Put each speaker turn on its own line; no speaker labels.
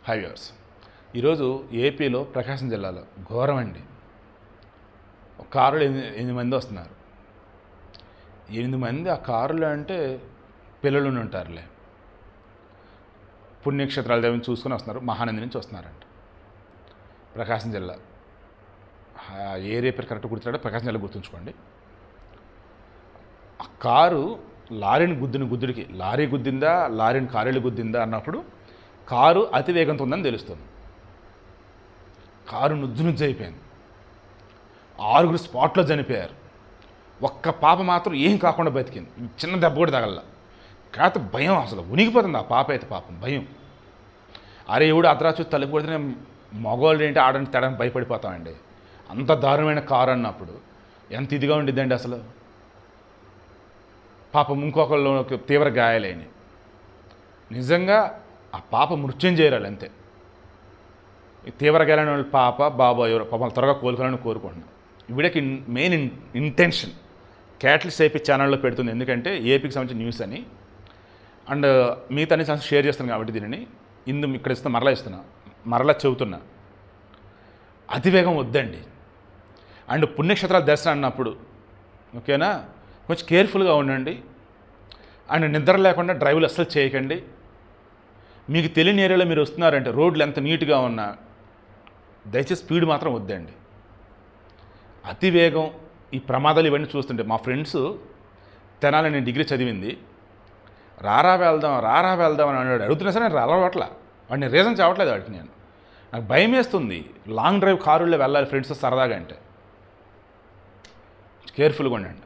హైవేర్స్ ఈరోజు ఏపీలో ప్రకాశం జిల్లాలో ఘోరం అండి. ఒక కారులో 8 మంది వస్తున్నారు. 8 మంది ఆ కారులో అంటే పిల్లలు ఉంటారులే. పుణ్యక్షేత్రాల దగ్గర చూసుకొని వస్తున్నారు. మహానంది నుంచి వస్తున్నారంట. ప్రకాశం జిల్లా ఏరియా పేరు కరెక్ట్ గుర్తున్నాడో ప్రకాశం జిల్లా గుర్తుంచుకోండి. ఆ కారు లారీని గుద్దుడికి లారీ గుద్దిందా, లారీని కారులు గుద్దిందా అన్నప్పుడు కారు అతి వేగంతో ఉందని తెలుస్తుంది. కారు నుజ్జు అయిపోయింది. 6 స్పాట్లో చనిపోయారు. ఒక్క పాప మాత్రం ఏం కాకుండా బతికింది. చిన్న దెబ్బ కూడా తగల. కాకపోతే భయం, అసలు ఉనికిపోతుంది ఆ పాప అయితే. పాపం భయం. అరే ఎవడు అర్ధరాత్రి తలుపు కొడితే మగవాళ్ళు ఏంటి ఆడని తేడానికి భయపడిపోతామండి. అంత దారుణమైన కారు అన్నప్పుడు ఎంత ఇదిగా ఉండిద్దండి అసలు. పాపం ఇంకొకళ్ళు తీవ్ర గాయాలైన. నిజంగా ఆ పాప మృత్యం చేయాలి అంతే. తీవ్ర గాయాలైన వాళ్ళు పాప బాబా ఎవరు పాపం త్వరగా కోలుకోవాలని కోరుకుంటున్నాను. వీడికి మెయిన్ ఇంటెన్షన్ క్యాటలిస్ట్ ఏపీ ఛానల్లో పెడుతుంది. ఎందుకంటే ఏపీకి సంబంధించిన న్యూస్ అని. అండ్ మిగతా అన్ని ఛానల్స్ షేర్ చేస్తాను కాబట్టి దీనిని ఇక్కడ ఇస్తున్నా మరలా చెబుతున్నా, అతివేగం వద్దండి. అండ్ పుణ్యక్షేత్రాల దర్శనం అన్నప్పుడు ఓకేనా, కొంచెం కేర్ఫుల్గా ఉండండి. అండ్ నిద్ర లేకుండా డ్రైవ్లు అస్సలు చేయకండి. మీకు తెలియని ఏరియాలో మీరు వస్తున్నారంటే రోడ్లు ఎంత నీట్గా ఉన్నా దయచేసి స్పీడ్ మాత్రం వద్దండి. అతివేగం, ఈ ప్రమాదాలు ఇవన్నీ చూస్తుంటే మా ఫ్రెండ్స్ తెనాలి, నేను డిగ్రీ చదివింది, రారా వెళ్దాం అని అన్నాడు. అడుగుతున్నా సరే నేను రావట్లా. వాడిని రీజన్ చెప్పట్లేదు వాడికి. నాకు భయం వేస్తుంది లాంగ్ డ్రైవ్ కారుల్లో వెళ్ళాలి ఫ్రెండ్స్ సరదాగా అంటే. కేర్ఫుల్గా ఉండండి.